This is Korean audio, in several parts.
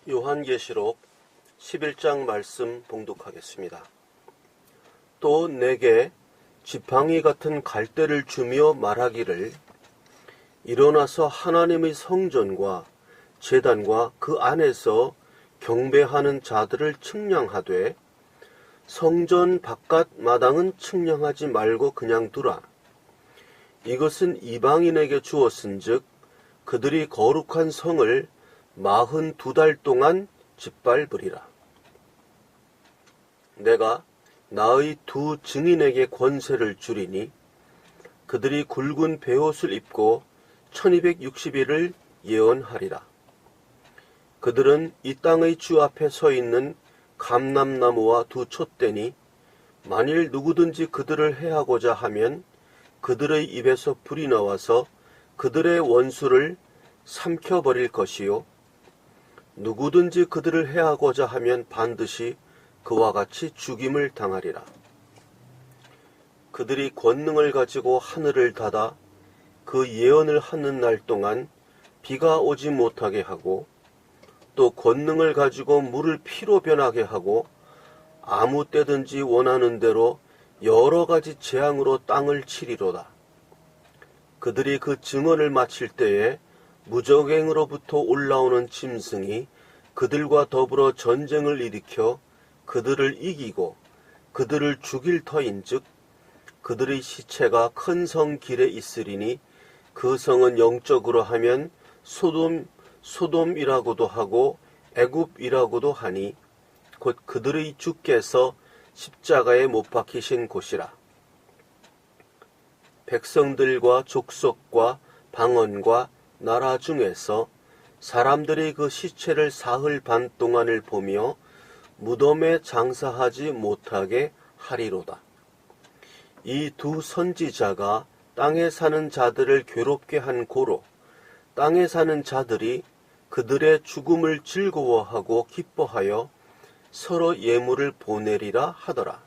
요한계시록 11장 말씀 봉독하겠습니다. 또 내게 지팡이 같은 갈대를 주며 말하기를, 일어나서 하나님의 성전과 제단과 그 안에서 경배하는 자들을 측량하되 성전 바깥 마당은 측량하지 말고 그냥 두라. 이것은 이방인에게 주었은즉 그들이 거룩한 성을 42달 동안 짓밟으리라. 내가 나의 두 증인에게 권세를 주리니 그들이 굵은 베옷을 입고 1260일을 예언하리라. 그들은 이 땅의 주 앞에 서 있는 감람나무와 두 촛대니 만일 누구든지 그들을 해하고자 하면 그들의 입에서 불이 나와서 그들의 원수를 삼켜버릴 것이요, 누구든지 그들을 해하고자 하면 반드시 그와 같이 죽임을 당하리라. 그들이 권능을 가지고 하늘을 닫아 그 예언을 하는 날 동안 비가 오지 못하게 하고, 또 권능을 가지고 물을 피로 변하게 하고, 아무 때든지 원하는 대로 여러 가지 재앙으로 땅을 치리로다. 그들이 그 증언을 마칠 때에 무적행으로부터 올라오는 짐승이 그들과 더불어 전쟁을 일으켜 그들을 이기고 그들을 죽일 터인즉 그들의 시체가 큰 성 길에 있으리니 그 성은 영적으로 하면 소돔이라고도 하고 애굽이라고도 하니 곧 그들의 주께서 십자가에 못 박히신 곳이라. 백성들과 족속과 방언과 나라 중에서 사람들이 그 시체를 사흘 반 동안을 보며 무덤에 장사하지 못하게 하리로다. 이 두 선지자가 땅에 사는 자들을 괴롭게 한 고로 땅에 사는 자들이 그들의 죽음을 즐거워하고 기뻐하여 서로 예물을 보내리라 하더라.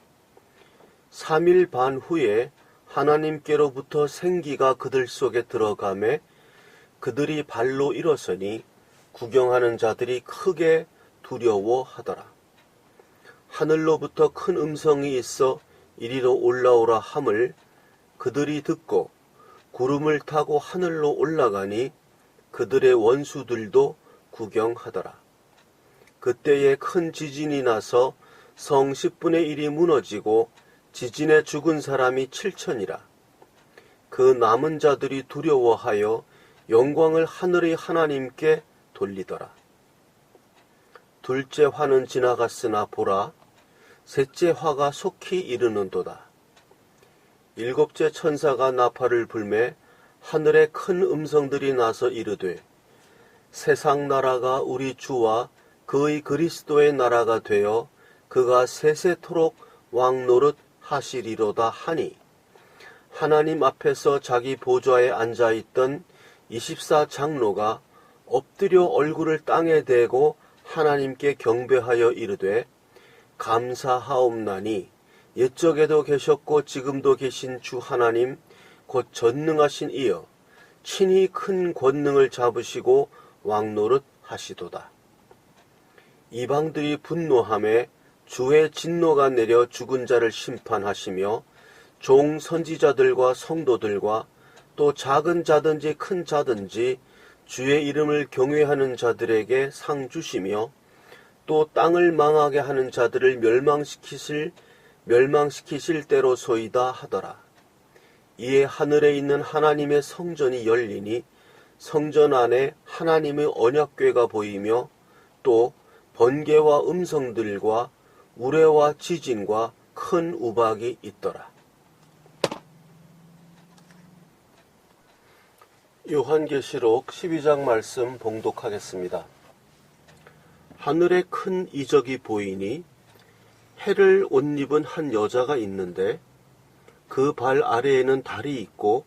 3일 반 후에 하나님께로부터 생기가 그들 속에 들어가매 그들이 발로 일어서니 구경하는 자들이 크게 두려워하더라. 하늘로부터 큰 음성이 있어 이리로 올라오라 함을 그들이 듣고 구름을 타고 하늘로 올라가니 그들의 원수들도 구경하더라. 그때에 큰 지진이 나서 성 10분의 1이 무너지고 지진에 죽은 사람이 7천이라. 그 남은 자들이 두려워하여 영광을 하늘의 하나님께 돌리더라. 둘째 화는 지나갔으나 보라, 셋째 화가 속히 이르는도다. 일곱째 천사가 나팔을 불매 하늘에 큰 음성들이 나서 이르되, 세상 나라가 우리 주와 그의 그리스도의 나라가 되어 그가 세세토록 왕노릇 하시리로다 하니, 하나님 앞에서 자기 보좌에 앉아있던 24장로가 엎드려 얼굴을 땅에 대고 하나님께 경배하여 이르되, 감사하옵나니 옛적에도 계셨고 지금도 계신 주 하나님 곧 전능하신 이여, 친히 큰 권능을 잡으시고 왕노릇 하시도다. 이방들이 분노하매 주의 진노가 내려 죽은 자를 심판하시며 종 선지자들과 성도들과 또 작은 자든지 큰 자든지 주의 이름을 경외하는 자들에게 상 주시며 또 땅을 망하게 하는 자들을 멸망시키실 때로소이다 하더라. 이에 하늘에 있는 하나님의 성전이 열리니 성전 안에 하나님의 언약궤가 보이며 또 번개와 음성들과 우레와 지진과 큰 우박이 있더라. 요한계시록 12장 말씀 봉독하겠습니다. 하늘에 큰 이적이 보이니 해를 옷 입은 한 여자가 있는데 그 발 아래에는 달이 있고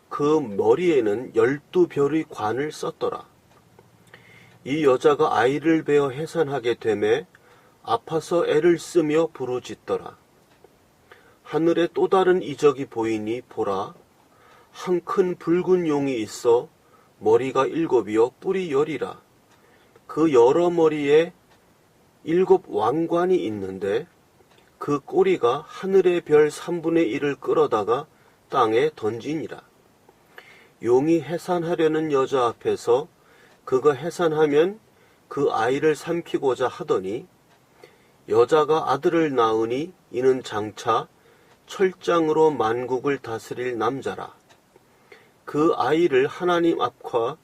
그 머리에는 12별의 관을 썼더라. 이 여자가 아이를 베어 해산하게 되매 아파서 애를 쓰며 부르짖더라. 하늘에 또 다른 이적이 보이니 보라, 한 큰 붉은 용이 있어 머리가 7이요 뿔이 10이라. 그 여러 머리에 7 왕관이 있는데 그 꼬리가 하늘의 별 3분의 1을 끌어다가 땅에 던지니라. 용이 해산하려는 여자 앞에서 그가 해산하면 그 아이를 삼키고자 하더니 여자가 아들을 낳으니 이는 장차 철장으로 만국을 다스릴 남자라. 그 아이를 하나님 앞과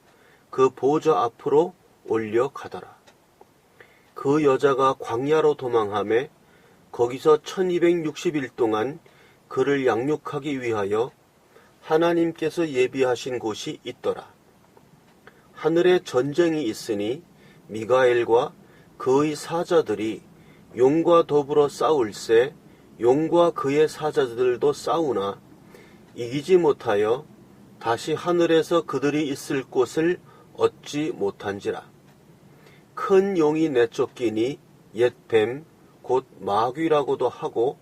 그 보좌 앞으로 올려가더라. 그 여자가 광야로 도망하며 거기서 1260일 동안 그를 양육하기 위하여 하나님께서 예비하신 곳이 있더라. 하늘에 전쟁이 있으니 미가엘과 그의 사자들이 용과 더불어 싸울새 용과 그의 사자들도 싸우나 이기지 못하여 다시 하늘에서 그들이 있을 곳을 얻지 못한지라. 큰 용이 내쫓기니 옛 뱀 곧 마귀라고도 하고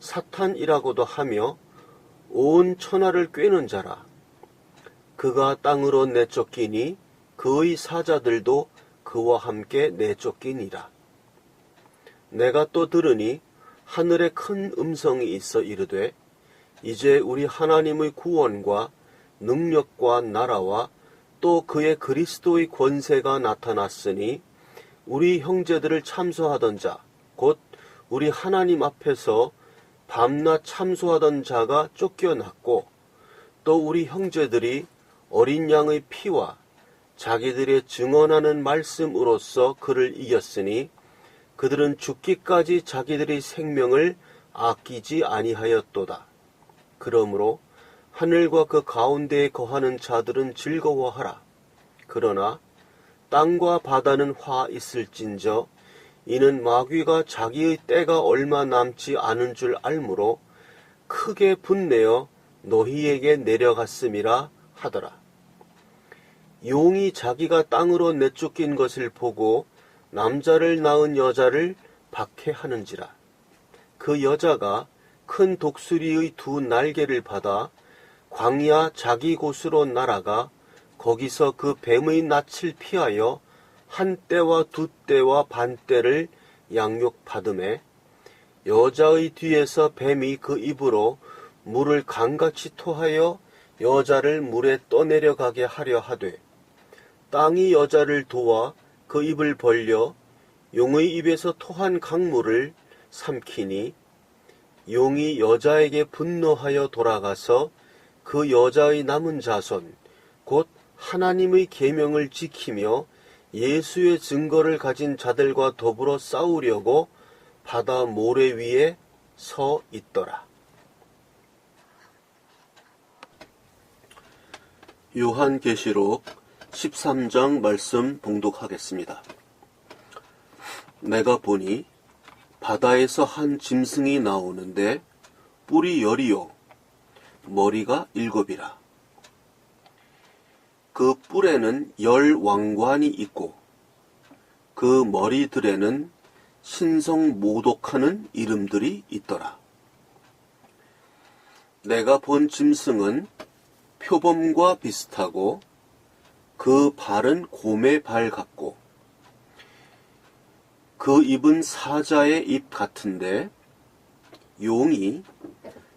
사탄이라고도 하며 온 천하를 꿰는 자라. 그가 땅으로 내쫓기니 그의 사자들도 그와 함께 내쫓기니라. 내가 또 들으니 하늘에 큰 음성이 있어 이르되 이제 우리 하나님의 구원과 능력과 나라와 또 그의 그리스도의 권세가 나타났으니 우리 형제들을 참소하던 자 곧 우리 하나님 앞에서 밤낮 참소하던 자가 쫓겨났고 또 우리 형제들이 어린 양의 피와 자기들의 증언하는 말씀으로써 그를 이겼으니 그들은 죽기까지 자기들의 생명을 아끼지 아니하였도다. 그러므로 하늘과 그 가운데에 거하는 자들은 즐거워하라. 그러나 땅과 바다는 화 있을진저 이는 마귀가 자기의 때가 얼마 남지 않은 줄 알므로 크게 분내어 너희에게 내려갔음이라 하더라. 용이 자기가 땅으로 내쫓긴 것을 보고 남자를 낳은 여자를 박해하는지라. 그 여자가 큰 독수리의 2 날개를 받아 광야 자기 곳으로 날아가 거기서 그 뱀의 낯을 피하여 1때와 2때와 반때를 양육받음에 여자의 뒤에서 뱀이 그 입으로 물을 강같이 토하여 여자를 물에 떠내려가게 하려 하되 땅이 여자를 도와 그 입을 벌려 용의 입에서 토한 강물을 삼키니 용이 여자에게 분노하여 돌아가서 그 여자의 남은 자손 곧 하나님의 계명을 지키며 예수의 증거를 가진 자들과 더불어 싸우려고 바다 모래 위에 서 있더라. 요한계시록 13장 말씀 봉독하겠습니다. 내가 보니 바다에서 한 짐승이 나오는데 뿔이 10이요 머리가 7이라. 그 뿔에는 10 왕관이 있고 그 머리들에는 신성 모독하는 이름들이 있더라. 내가 본 짐승은 표범과 비슷하고 그 발은 곰의 발 같고 그 입은 사자의 입 같은데 용이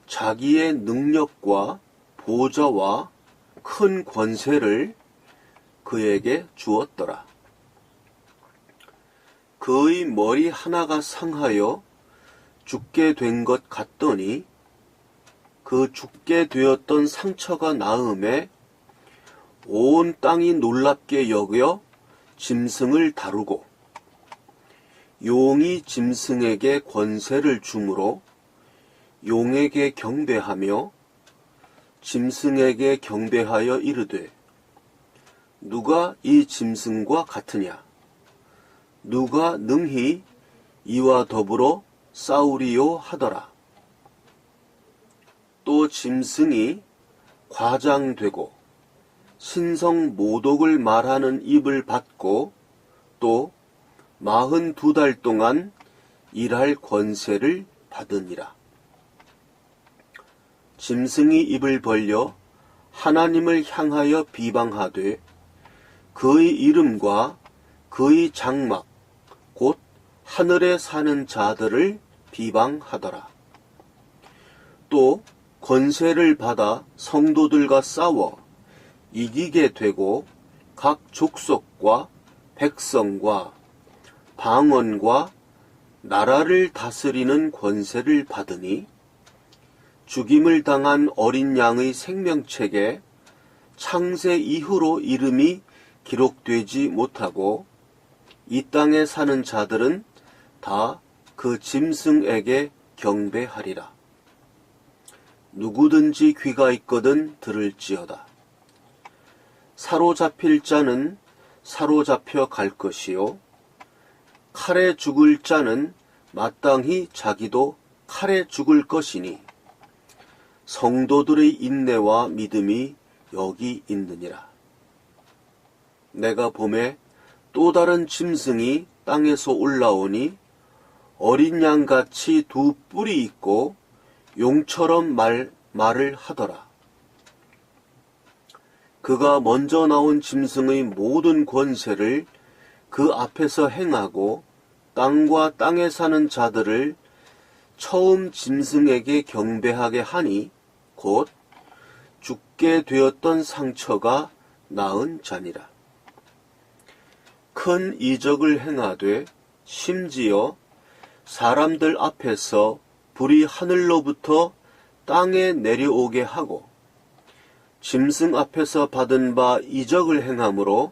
자기의 능력과 보좌와 큰 권세를 그에게 주었더라. 그의 머리 하나가 상하여 죽게 된 것 같더니 그 죽게 되었던 상처가 나음에 온 땅이 놀랍게 여겨 짐승을 다루고 용이 짐승에게 권세를 주므로 용에게 경배하며 짐승에게 경배하여 이르되 누가 이 짐승과 같으냐? 누가 능히 이와 더불어 싸우리요 하더라. 또 짐승이 과장되고 신성 모독을 말하는 입을 받고 또 42달 동안 일할 권세를 받으니라. 짐승이 입을 벌려 하나님을 향하여 비방하되 그의 이름과 그의 장막 곧 하늘에 사는 자들을 비방하더라. 또 권세를 받아 성도들과 싸워 이기게 되고 각 족속과 백성과 방언과 나라를 다스리는 권세를 받으니 죽임을 당한 어린 양의 생명책에 창세 이후로 이름이 기록되지 못하고 이 땅에 사는 자들은 다 그 짐승에게 경배하리라. 누구든지 귀가 있거든 들을지어다. 사로잡힐 자는 사로잡혀 갈 것이요 칼에 죽을 자는 마땅히 자기도 칼에 죽을 것이니 성도들의 인내와 믿음이 여기 있느니라. 내가 보매 또 다른 짐승이 땅에서 올라오니 어린 양같이 두 뿔이 있고 용처럼 말을 하더라. 그가 먼저 나온 짐승의 모든 권세를 그 앞에서 행하고 땅과 땅에 사는 자들을 처음 짐승에게 경배하게 하니 곧 죽게 되었던 상처가 나은 자니라. 큰 이적을 행하되 심지어 사람들 앞에서 불이 하늘로부터 땅에 내려오게 하고 짐승 앞에서 받은 바 이적을 행함으로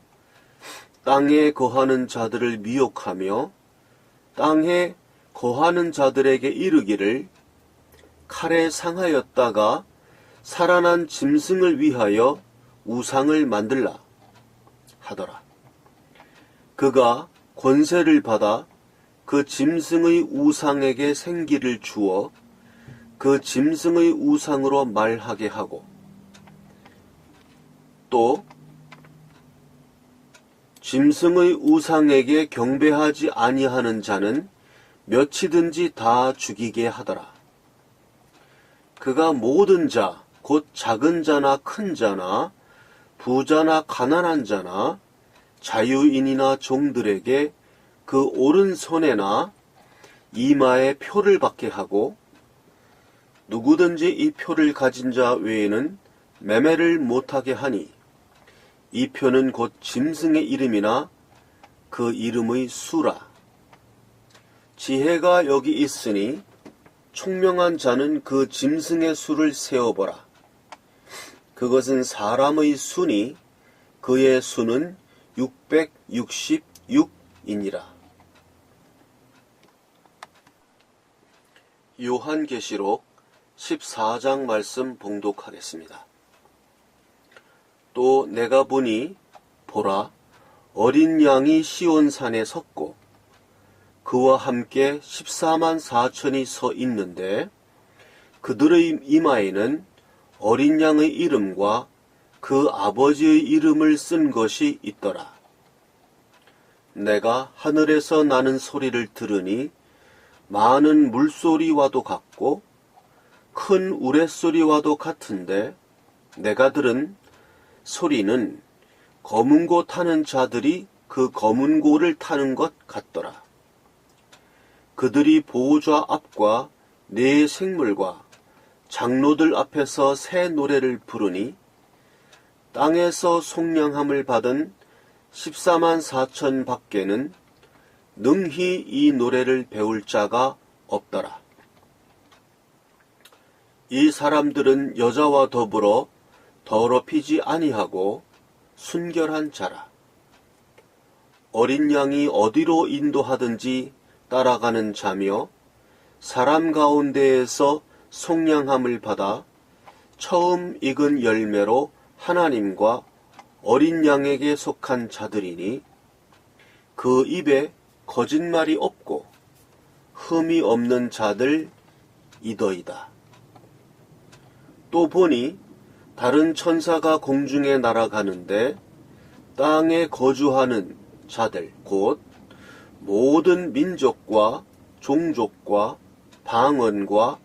땅에 거하는 자들을 미혹하며 땅에 거하는 자들에게 이르기를 칼에 상하였다가 살아난 짐승을 위하여 우상을 만들라 하더라. 그가 권세를 받아 그 짐승의 우상에게 생기를 주어 그 짐승의 우상으로 말하게 하고 또 짐승의 우상에게 경배하지 아니하는 자는 몇이든지 다 죽이게 하더라. 그가 모든 자, 곧 작은 자나 큰 자나 부자나 가난한 자나 자유인이나 종들에게 그 오른손에나 이마에 표를 받게 하고 누구든지 이 표를 가진 자 외에는 매매를 못하게 하니 이 표는 곧 짐승의 이름이나 그 이름의 수라. 지혜가 여기 있으니 총명한 자는 그 짐승의 수를 세어보라. 그것은 사람의 수니 그의 수는 666이니라. 요한계시록 14장 말씀 봉독하겠습니다. 또 내가 보니 보라 어린 양이 시온산에 섰고 그와 함께 14만 4천이 서 있는데 그들의 이마에는 어린 양의 이름과 그 아버지의 이름을 쓴 것이 있더라. 내가 하늘에서 나는 소리를 들으니 많은 물소리와도 같고 큰 우레소리와도 같은데 내가 들은 소리는 검은 고 타는 자들이 그 검은 고를 타는 것 같더라. 그들이 보호좌 앞과 네 생물과 장로들 앞에서 새 노래를 부르니 땅에서 속량함을 받은 14만 4천 밖에는 능히 이 노래를 배울 자가 없더라. 이 사람들은 여자와 더불어 더럽히지 아니하고 순결한 자라. 어린 양이 어디로 인도하든지 따라가는 자며 사람 가운데에서 속량함을 받아 처음 익은 열매로 하나님과 어린 양에게 속한 자들이니 그 입에 거짓말이 없고 흠이 없는 자들이더이다. 또 보니 다른 천사가 공중에 날아가는데 땅에 거주하는 자들 곧 모든 민족과 종족과 방언과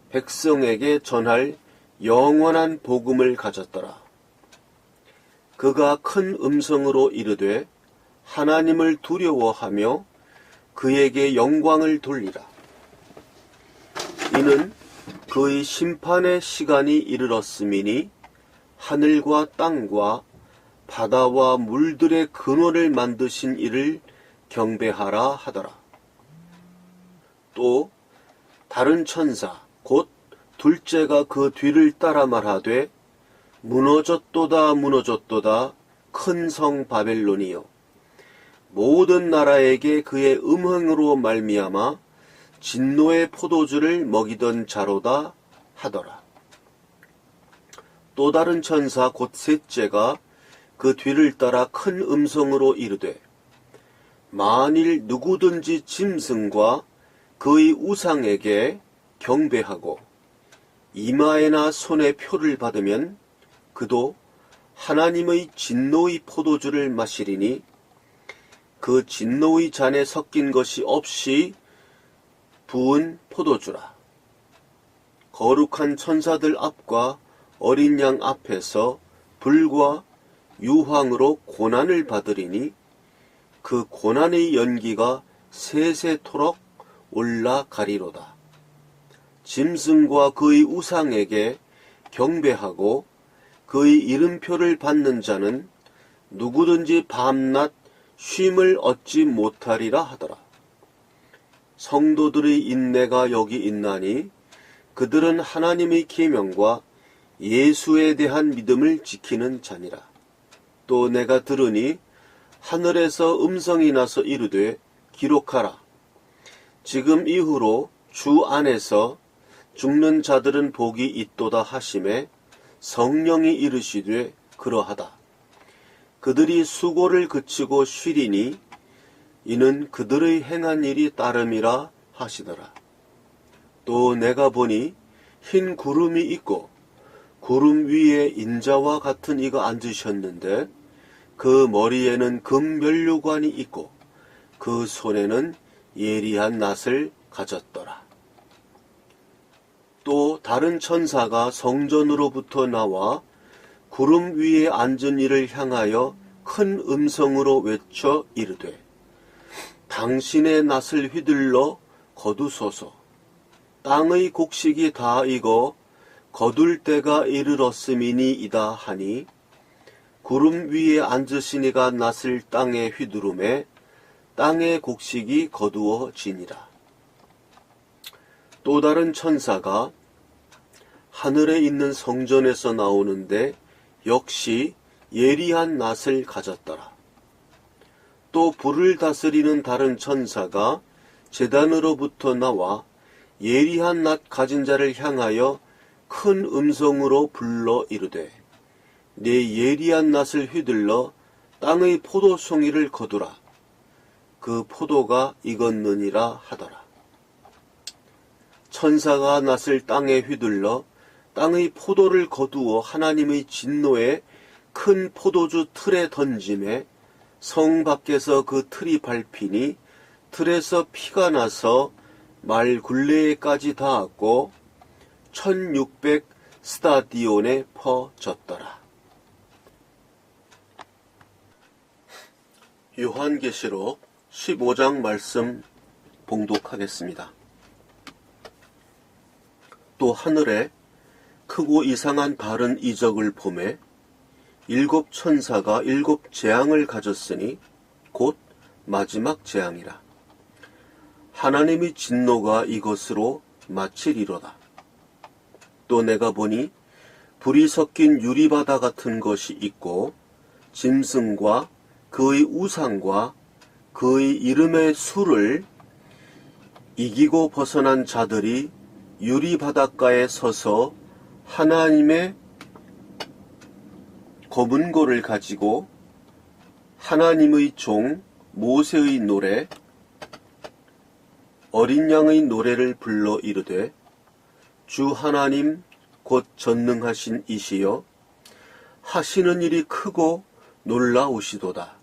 백성에게 전할 영원한 복음을 가졌더라. 그가 큰 음성으로 이르되 하나님을 두려워하며 그에게 영광을 돌리라. 이는 그의 심판의 시간이 이르렀음이니 하늘과 땅과 바다와 물들의 근원을 만드신 이를 경배하라 하더라. 또 다른 천사 곧 둘째가 그 뒤를 따라 말하되 무너졌도다 무너졌도다 큰 성 바벨론이여 모든 나라에게 그의 음행으로 말미암아 진노의 포도주를 먹이던 자로다 하더라. 또 다른 천사 곧 셋째가 그 뒤를 따라 큰 음성으로 이르되 만일 누구든지 짐승과 그의 우상에게 경배하고 이마에나 손에 표를 받으면 그도 하나님의 진노의 포도주를 마시리니 그 진노의 잔에 섞인 것이 없이 부은 포도주라. 거룩한 천사들 앞과 어린 양 앞에서 불과 유황으로 고난을 받으리니 그 고난의 연기가 세세토록 올라가리로다. 짐승과 그의 우상에게 경배하고 그의 이름표를 받는 자는 누구든지 밤낮 쉼을 얻지 못하리라 하더라. 성도들의 인내가 여기 있나니 그들은 하나님의 계명과 예수에 대한 믿음을 지키는 자니라. 또 내가 들으니 하늘에서 음성이 나서 이르되 기록하라. 지금 이후로 주 안에서 죽는 자들은 복이 있도다 하심에 성령이 이르시되 그러하다. 그들이 수고를 그치고 쉬리니 이는 그들의 행한 일이 따름이라 하시더라. 또 내가 보니 흰 구름이 있고 구름 위에 인자와 같은 이가 앉으셨는데 그 머리에는 금면류관이 있고 그 손에는 예리한 낫을 가졌더라. 또 다른 천사가 성전으로부터 나와 구름 위에 앉은 이를 향하여 큰 음성으로 외쳐 이르되 당신의 낫을 휘둘러 거두소서. 땅의 곡식이 다 익어 거둘 때가 이르렀음이니이다 하니 구름 위에 앉으신 이가 낫을 땅에 휘두르매 땅의 곡식이 거두어지니라. 또 다른 천사가 하늘에 있는 성전에서 나오는데 역시 예리한 낫을 가졌더라. 또 불을 다스리는 다른 천사가 제단으로부터 나와 예리한 낫 가진 자를 향하여 큰 음성으로 불러 이르되 네 예리한 낫을 휘둘러 땅의 포도송이를 거두라. 그 포도가 익었느니라 하더라. 천사가 낫을 땅에 휘둘러 땅의 포도를 거두어 하나님의 진노에 큰 포도주 틀에 던짐에 성 밖에서 그 틀이 밟히니 틀에서 피가 나서 말 굴레에까지 닿았고 1600 스타디온에 퍼졌더라. 요한계시록 15장 말씀 봉독하겠습니다. 또 하늘에 크고 이상한 다른 이적을 보매 일곱 천사가 일곱 재앙을 가졌으니 곧 마지막 재앙이라. 하나님의 진노가 이것으로 마치리로다. 또 내가 보니 불이 섞인 유리바다 같은 것이 있고 짐승과 그의 우상과 그의 이름의 수를 이기고 벗어난 자들이 유리바닷가에 서서 하나님의 검은고를 가지고 하나님의 종 모세의 노래 어린 양의 노래를 불러 이르되 주 하나님 곧 전능하신 이시여 하시는 일이 크고 놀라우시도다.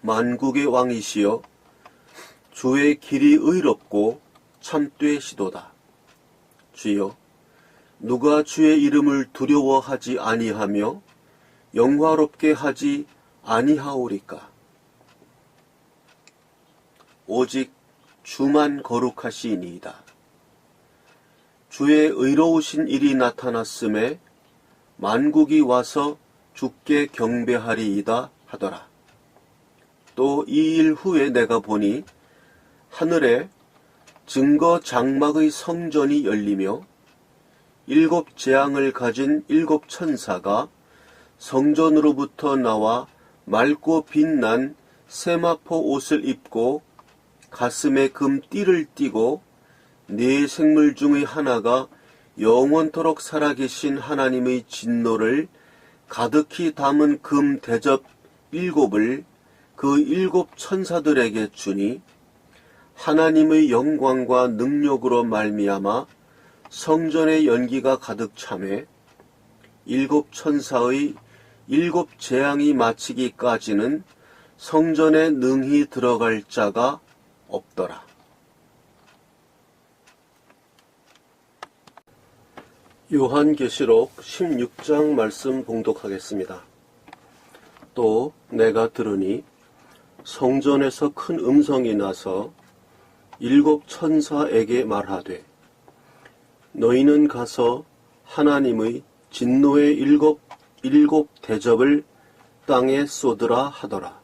만국의 왕이시여 주의 길이 의롭고 참되시도다. 주여 누가 주의 이름을 두려워하지 아니하며 영화롭게 하지 아니하오리까. 오직 주만 거룩하시니이다. 주의 의로우신 일이 나타났음에 만국이 와서 주께 경배하리이다 하더라. 또 이 일 후에 내가 보니 하늘에 증거 장막의 성전이 열리며 7 재앙을 가진 7 천사가 성전으로부터 나와 맑고 빛난 세마포 옷을 입고 가슴에 금띠를 띠고 네 생물 중의 하나가 영원토록 살아계신 하나님의 진노를 가득히 담은 금 대접 7을 그 7 천사들에게 주니 하나님의 영광과 능력으로 말미암아 성전의 연기가 가득 차매 7 천사의 7 재앙이 마치기까지는 성전에 능히 들어갈 자가 없더라. 요한계시록 16장 말씀 봉독하겠습니다. 또 내가 들으니 성전에서 큰 음성이 나서 7 천사에게 말하되 너희는 가서 하나님의 진노의 7 대접을 땅에 쏟으라 하더라.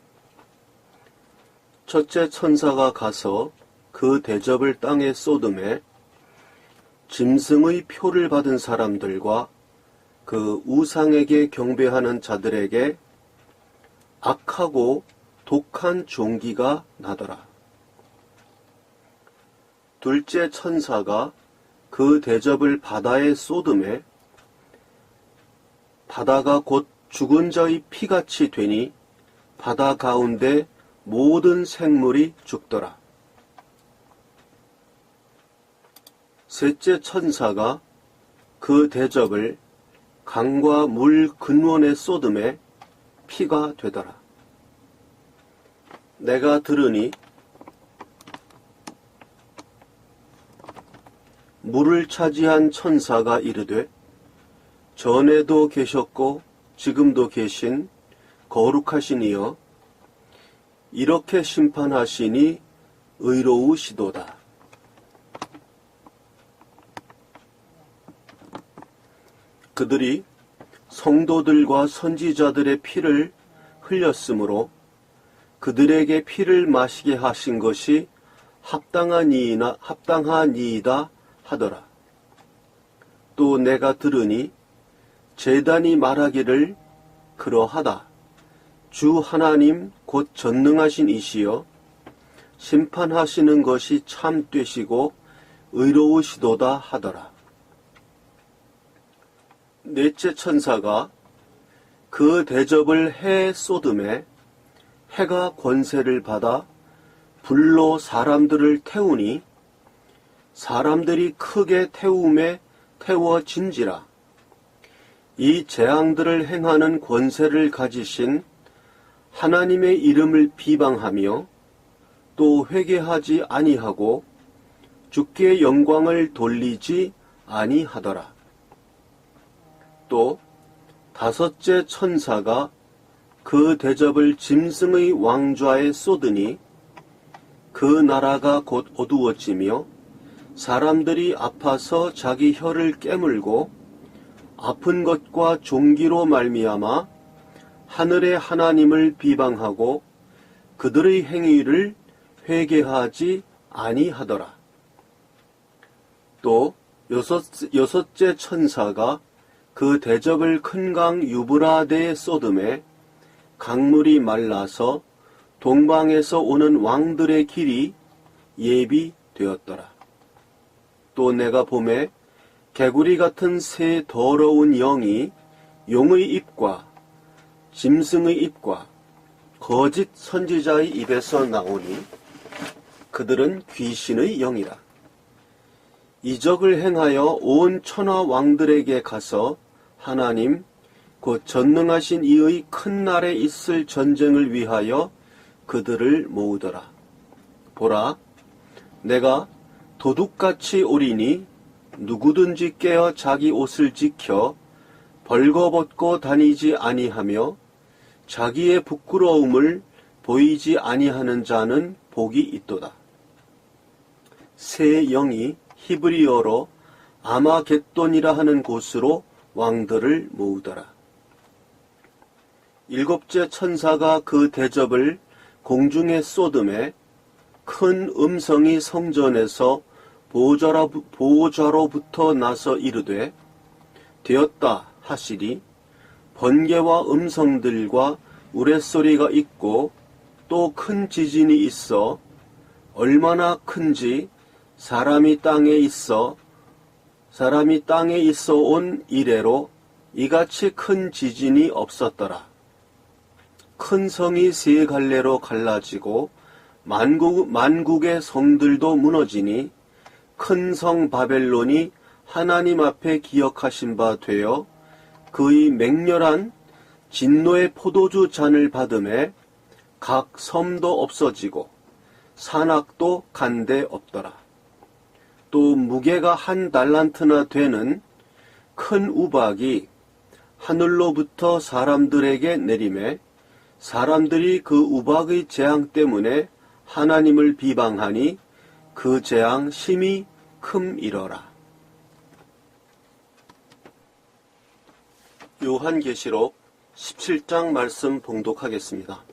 첫째 천사가 가서 그 대접을 땅에 쏟음에 짐승의 표를 받은 사람들과 그 우상에게 경배하는 자들에게 악하고 독한 종기가 나더라. 둘째 천사가 그 대접을 바다에 쏟음에 바다가 곧 죽은 자의 피같이 되니 바다 가운데 모든 생물이 죽더라. 셋째 천사가 그 대접을 강과 물 근원에 쏟음에 피가 되더라. 내가 들으니 물을 차지한 천사가 이르되 전에도 계셨고 지금도 계신 거룩하신 이여 이렇게 심판하시니 의로우시도다. 그들이 성도들과 선지자들의 피를 흘렸으므로 그들에게 피를 마시게 하신 것이 합당하니이다 하더라. 또 내가 들으니 제단이 말하기를 그러하다. 주 하나님 곧 전능하신 이시여 심판하시는 것이 참되시고 의로우시도다 하더라. 넷째 천사가 그 대접을 해에 쏟음에 해가 권세를 받아 불로 사람들을 태우니 사람들이 크게 태움에 태워진지라. 이 재앙들을 행하는 권세를 가지신 하나님의 이름을 비방하며 또 회개하지 아니하고 주께 영광을 돌리지 아니하더라. 또 다섯째 천사가 그 대접을 짐승의 왕좌에 쏟으니 그 나라가 곧 어두워지며 사람들이 아파서 자기 혀를 깨물고 아픈 것과 종기로 말미암아 하늘의 하나님을 비방하고 그들의 행위를 회개하지 아니하더라. 또 여섯째 천사가 그 대접을 큰 강 유브라데에 쏟음에 강물이 말라서 동방에서 오는 왕들의 길이 예비되었더라. 또 내가 보매 개구리 같은 새 더러운 영이 용의 입과 짐승의 입과 거짓 선지자의 입에서 나오니 그들은 귀신의 영이라. 이적을 행하여 온 천하 왕들에게 가서 하나님 곧 전능하신 이의 큰 날에 있을 전쟁을 위하여 그들을 모으더라. 보라, 내가 도둑같이 오리니 누구든지 깨어 자기 옷을 지켜 벌거벗고 다니지 아니하며 자기의 부끄러움을 보이지 아니하는 자는 복이 있도다. 새 영이 히브리어로 아마겟돈이라 하는 곳으로 왕들을 모으더라. 일곱째 천사가 그 대접을 공중에 쏟음에 큰 음성이 성전에서 보호자로부터 나서 이르되 되었다 하시니 번개와 음성들과 우레소리가 있고 또 큰 지진이 있어 얼마나 큰지 사람이 땅에 있어 온 이래로 이같이 큰 지진이 없었더라. 큰 성이 세 갈래로 갈라지고 만국의 성들도 무너지니 큰 성 바벨론이 하나님 앞에 기억하신 바 되어 그의 맹렬한 진노의 포도주 잔을 받음에 각 섬도 없어지고 산악도 간데 없더라. 또 무게가 1 달란트나 되는 큰 우박이 하늘로부터 사람들에게 내리매 사람들이 그 우박의 재앙 때문에 하나님을 비방하니 그 재앙 심히 큼이러라. 요한계시록 17장 말씀 봉독하겠습니다.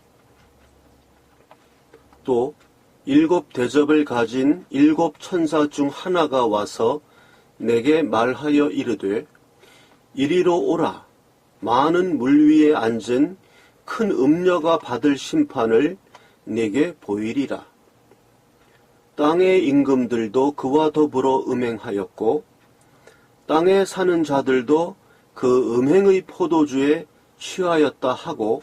또 7 대접을 가진 7 천사 중 하나가 와서 내게 말하여 이르되 이리로 오라. 많은 물 위에 앉은 큰 음녀가 받을 심판을 내게 보이리라. 땅의 임금들도 그와 더불어 음행하였고 땅에 사는 자들도 그 음행의 포도주에 취하였다 하고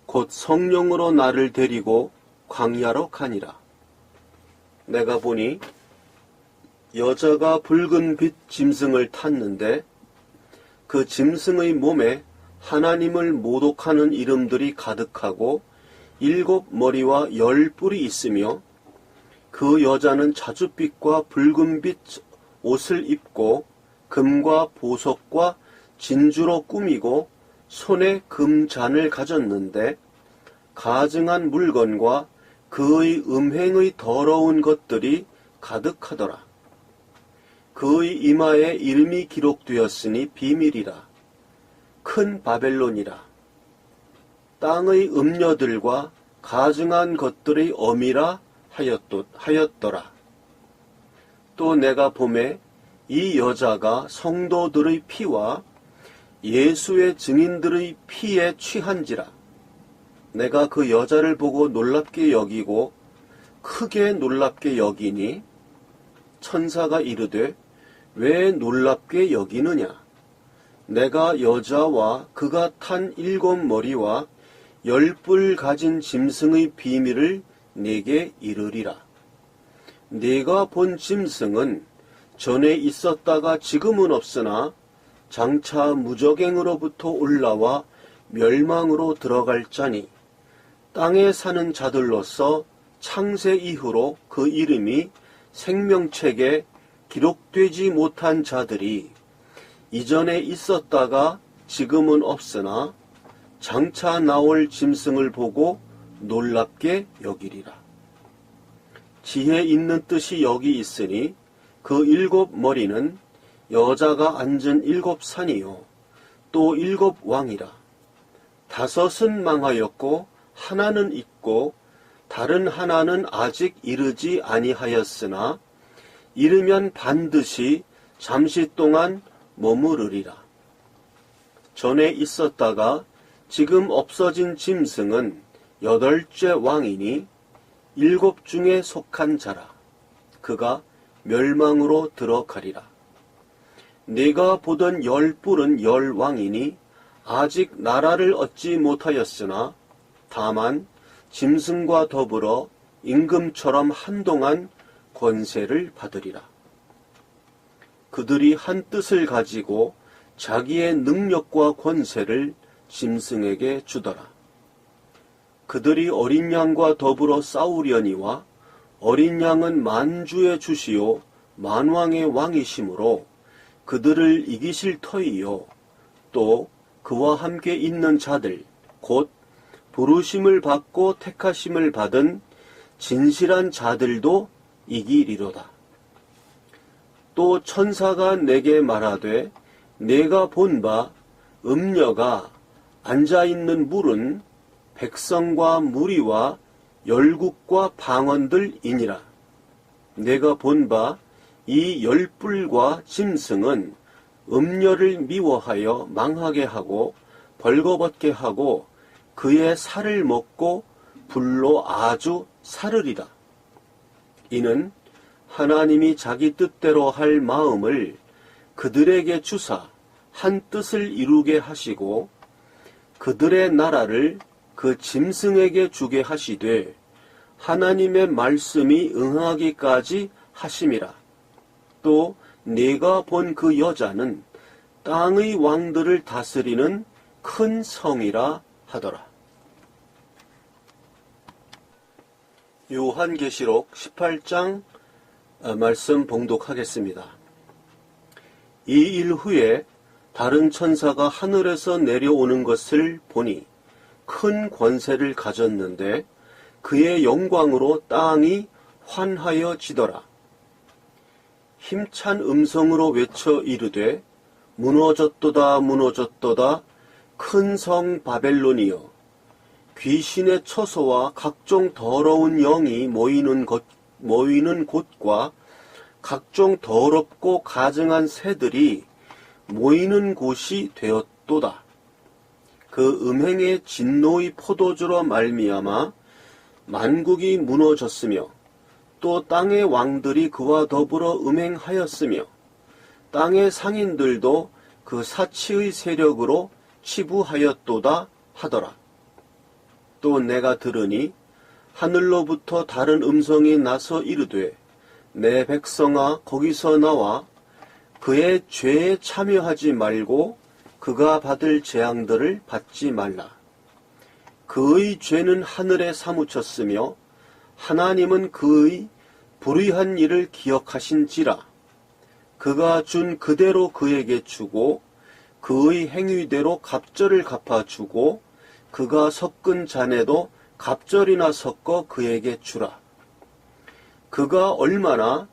곧 성령으로 나를 데리고 광야로 가니라. 내가 보니 여자가 붉은 빛 짐승을 탔는데 그 짐승의 몸에 하나님을 모독하는 이름들이 가득하고 7 머리와 10 뿔이 있으며 그 여자는 자줏빛과 붉은빛 옷을 입고 금과 보석과 진주로 꾸미고 손에 금잔을 가졌는데 가증한 물건과 그의 음행의 더러운 것들이 가득하더라. 그의 이마에 이름이 기록되었으니 비밀이라. 큰 바벨론이라. 땅의 음녀들과 가증한 것들의 어미라 하였더라. 또 내가 보매 이 여자가 성도들의 피와 예수의 증인들의 피에 취한지라. 내가 그 여자를 보고 놀랍게 여기고 크게 놀랍게 여기니 천사가 이르되 왜 놀랍게 여기느냐. 내가 여자와 그가 탄 7 머리와 10 뿔 가진 짐승의 비밀을 네게 이르리라. 네가 본 짐승은 전에 있었다가 지금은 없으나 장차 무적행으로부터 올라와 멸망으로 들어갈 자니 땅에 사는 자들로서 창세 이후로 그 이름이 생명책에 기록되지 못한 자들이 이전에 있었다가 지금은 없으나 장차 나올 짐승을 보고 놀랍게 여기리라. 지혜 있는 뜻이 여기 있으니 그 7 머리는 여자가 앉은 7 산이요 또 7 왕이라. 5은 망하였고 하나는 있고 다른 하나는 아직 이르지 아니하였으나 이르면 반드시 잠시 동안 머무르리라. 전에 있었다가 지금 없어진 짐승은 8째 왕이니 7 중에 속한 자라. 그가 멸망으로 들어가리라. 네가 보던 10 뿔은 10 왕이니 아직 나라를 얻지 못하였으나 다만 짐승과 더불어 임금처럼 한동안 권세를 받으리라. 그들이 한 뜻을 가지고 자기의 능력과 권세를 짐승에게 주더라. 그들이 어린 양과 더불어 싸우려니와 어린 양은 만주의 주시요 만왕의 왕이시므로 그들을 이기실 터이요 또 그와 함께 있는 자들 곧 부르심을 받고 택하심을 받은 진실한 자들도 이기리로다. 또 천사가 내게 말하되 내가 본 바 음녀가 앉아있는 물은 백성과 무리와 열국과 방언들이니라. 내가 본 바 이 열불과 짐승은 음녀를 미워하여 망하게 하고 벌거벗게 하고 그의 살을 먹고 불로 아주 사르리라. 이는 하나님이 자기 뜻대로 할 마음을 그들에게 주사 한 뜻을 이루게 하시고 그들의 나라를 그 짐승에게 주게 하시되 하나님의 말씀이 응하기까지 하심이라. 또 내가 본 그 여자는 땅의 왕들을 다스리는 큰 성이라 하더라. 요한계시록 18장 말씀 봉독하겠습니다. 이 일 후에 다른 천사가 하늘에서 내려오는 것을 보니 큰 권세를 가졌는데 그의 영광으로 땅이 환하여지더라. 힘찬 음성으로 외쳐 이르되 무너졌도다 무너졌도다 큰 성 바벨론이여 귀신의 처소와 각종 더러운 영이 모이는 곳과 각종 더럽고 가증한 새들이 모이는 곳이 되었도다. 그 음행의 진노의 포도주로 말미암아 만국이 무너졌으며 또 땅의 왕들이 그와 더불어 음행하였으며 땅의 상인들도 그 사치의 세력으로 치부하였도다 하더라. 또 내가 들으니 하늘로부터 다른 음성이 나서 이르되 내 백성아 거기서 나와 그의 죄에 참여하지 말고 그가 받을 재앙들을 받지 말라. 그의 죄는 하늘에 사무쳤으며 하나님은 그의 불의한 일을 기억하신지라. 그가 준 그대로 그에게 주고 그의 행위대로 갑절을 갚아주고 그가 섞은 잔에도 갑절이나 섞어 그에게 주라. 그가 얼마나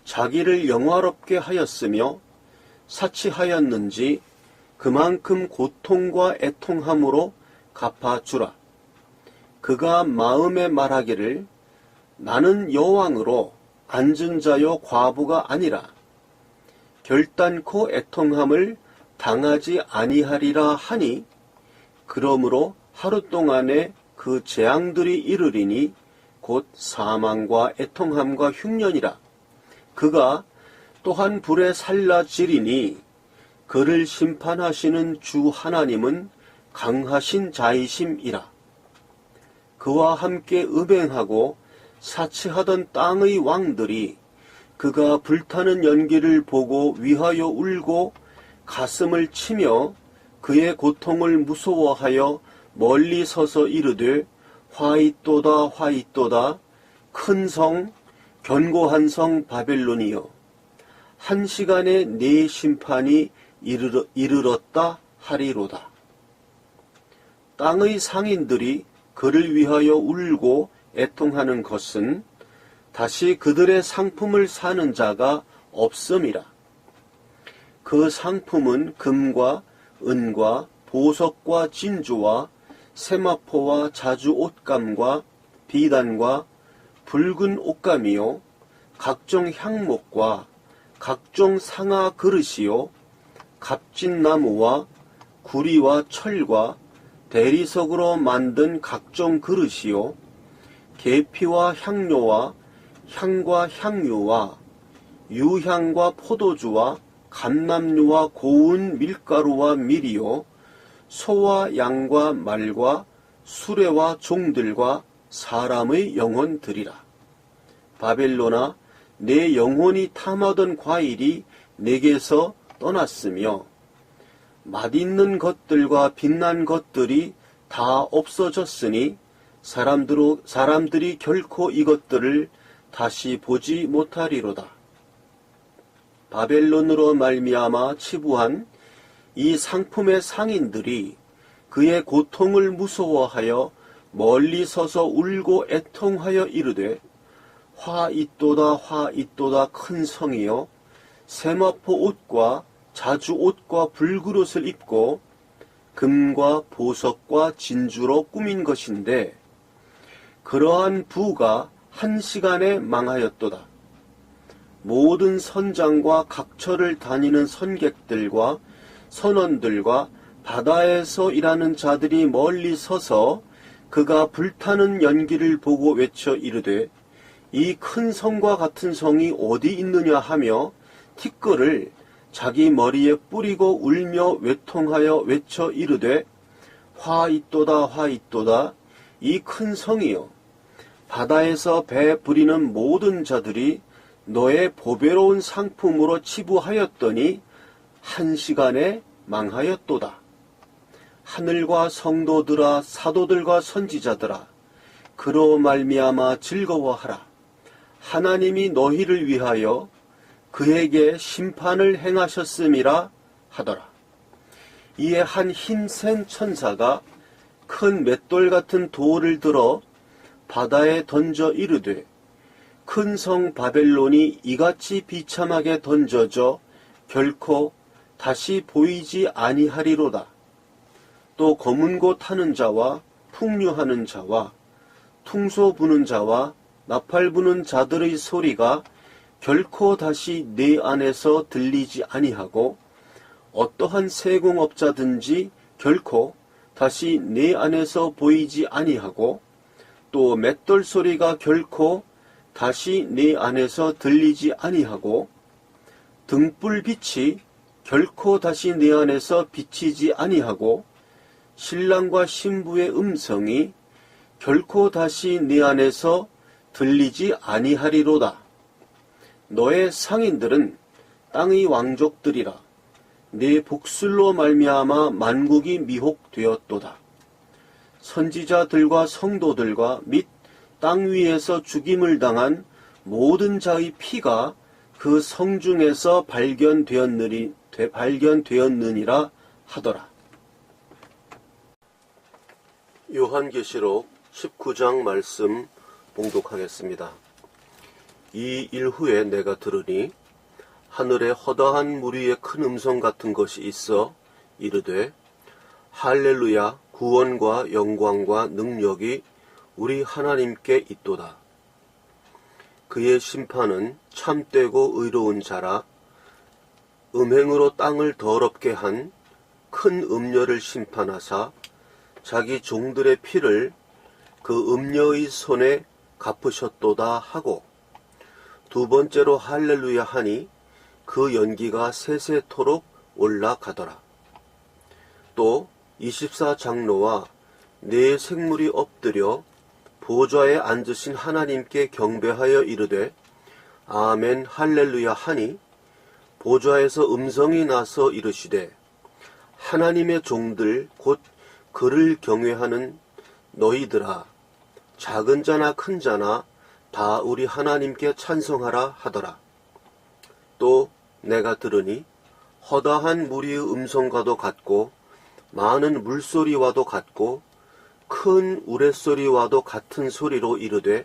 자기를 영화롭게 하였으며 사치하였는지 그만큼 고통과 애통함으로 갚아주라. 그가 마음에 말하기를 나는 여왕으로 앉은 자요 과부가 아니라 결단코 애통함을 당하지 아니하리라 하니 그러므로 하루 동안에 그 재앙들이 이르리니 곧 사망과 애통함과 흉년이라. 그가 또한 불에 살라지리니 그를 심판하시는 주 하나님은 강하신 자이심이라. 그와 함께 음행하고 사치하던 땅의 왕들이 그가 불타는 연기를 보고 위하여 울고 가슴을 치며 그의 고통을 무서워하여 멀리 서서 이르되 화잇도다 화잇도다 큰 성 견고한 성 바벨론이여 한 시간에 네 심판이 이르렀다 하리로다. 땅의 상인들이 그를 위하여 울고 애통하는 것은 다시 그들의 상품을 사는 자가 없음이라. 그 상품은 금과 은과 보석과 진주와 세마포와 자주 옷감과 비단과 붉은 옷감이요 각종 향목과 각종 상아 그릇이요 값진 나무와 구리와 철과 대리석으로 만든 각종 그릇이요 계피와 향료와 향과 향유와 유향과 포도주와 감람류와 고운 밀가루와 밀이요 소와 양과 말과 수레와 종들과 사람의 영혼들이라. 바벨론아 내 영혼이 탐하던 과일이 내게서 떠났으며 맛있는 것들과 빛난 것들이 다 없어졌으니 사람들이 결코 이것들을 다시 보지 못하리로다. 바벨론으로 말미암아 치부한 이 상품의 상인들이 그의 고통을 무서워하여 멀리 서서 울고 애통하여 이르되 화 있도다 화 있도다 큰 성이여 세마포 옷과 자주 옷과 불그릇을 입고 금과 보석과 진주로 꾸민 것인데 그러한 부가 한 시간에 망하였도다. 모든 선장과 각처를 다니는 선객들과 선원들과 바다에서 일하는 자들이 멀리 서서 그가 불타는 연기를 보고 외쳐 이르되 이 큰 성과 같은 성이 어디 있느냐 하며 티끌을 자기 머리에 뿌리고 울며 외통하여 외쳐 이르되 화 있도다 화 있도다 이 큰 성이여 바다에서 배 부리는 모든 자들이 너의 보배로운 상품으로 치부하였더니 한 시간에 망하였도다. 하늘과 성도들아 사도들과 선지자들아 그로 말미암아 즐거워하라. 하나님이 너희를 위하여 그에게 심판을 행하셨음이라 하더라. 이에 한 힘센 천사가 큰 맷돌 같은 돌을 들어 바다에 던져 이르되 큰 성 바벨론이 이같이 비참하게 던져져 결코 다시 보이지 아니하리로다. 또 검은 곳 타는 자와 풍류하는 자와 퉁소 부는 자와 나팔 부는 자들의 소리가 결코 다시 내 안에서 들리지 아니하고 어떠한 세공업자든지 결코 다시 내 안에서 보이지 아니하고 또 맷돌 소리가 결코 다시 내 안에서 들리지 아니하고 등불빛이 결코 다시 내 안에서 비치지 아니하고 신랑과 신부의 음성이 결코 다시 내 안에서 들리지 아니하리로다. 너의 상인들은 땅의 왕족들이라. 네 복술로 말미암아 만국이 미혹되었도다. 선지자들과 성도들과 및 땅 위에서 죽임을 당한 모든 자의 피가 그 성중에서 발견되었느니라 하더라. 요한계시록 19장 말씀 봉독하겠습니다. 이 일 후에 내가 들으니 하늘에 허다한 무리의 큰 음성 같은 것이 있어 이르되 할렐루야 구원과 영광과 능력이 우리 하나님께 있도다. 그의 심판은 참되고 의로운 자라. 음행으로 땅을 더럽게 한 큰 음녀를 심판하사 자기 종들의 피를 그 음녀의 손에 갚으셨도다 하고 두 번째로 할렐루야 하니 그 연기가 세세토록 올라가더라. 또 24장로와 네 생물이 엎드려 보좌에 앉으신 하나님께 경배하여 이르되 아멘 할렐루야 하니 보좌에서 음성이 나서 이르시되 하나님의 종들 곧 그를 경외하는 너희들아 작은 자나 큰 자나 다 우리 하나님께 찬송하라 하더라. 또 내가 들으니 허다한 무리의 음성과도 같고 많은 물소리와도 같고 큰 우레소리와도 같은 소리로 이르되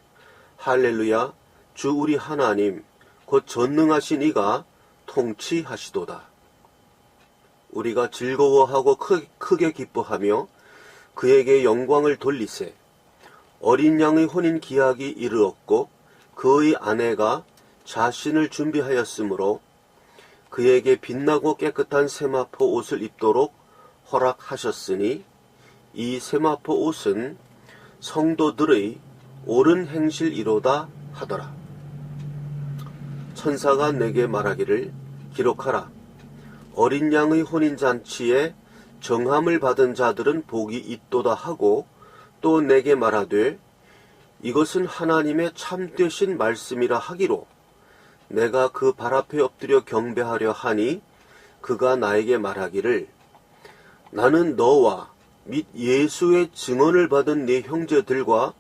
할렐루야 주 우리 하나님 곧 전능하신 이가 통치하시도다. 우리가 즐거워하고 크게 기뻐하며 그에게 영광을 돌리세. 어린 양의 혼인 기약이 이르렀고 그의 아내가 자신을 준비하였으므로 그에게 빛나고 깨끗한 세마포 옷을 입도록 허락하셨으니 이 세마포 옷은 성도들의 옳은 행실이로다 하더라. 천사가 내게 말하기를 기록하라. 어린 양의 혼인잔치에 정함을 받은 자들은 복이 있도다 하고 또 내게 말하되 이것은 하나님의 참되신 말씀이라 하기로 내가 그 발 앞에 엎드려 경배하려 하니 그가 나에게 말하기를 나는 너와 및 예수의 증언을 받은 네 형제들과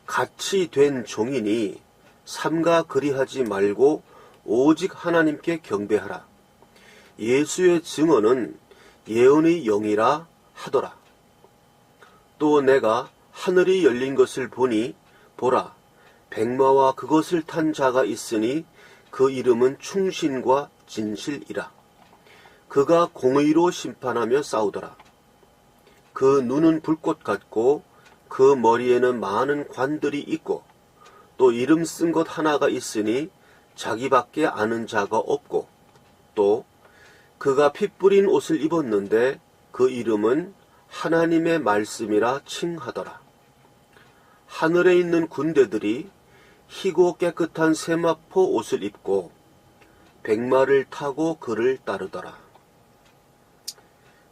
같이 된 종이니 삼가 그리하지 말고 오직 하나님께 경배하라. 예수의 증언은 예언의 영이라 하더라. 또 내가 하늘이 열린 것을 보니 보라, 백마와 그것을 탄 자가 있으니 그 이름은 충신과 진실이라. 그가 공의로 심판하며 싸우더라. 그 눈은 불꽃 같고 그 머리에는 많은 관들이 있고 또 이름 쓴 것 하나가 있으니 자기밖에 아는 자가 없고 또 그가 피 뿌린 옷을 입었는데 그 이름은 하나님의 말씀이라 칭하더라. 하늘에 있는 군대들이 희고 깨끗한 세마포 옷을 입고 백마를 타고 그를 따르더라.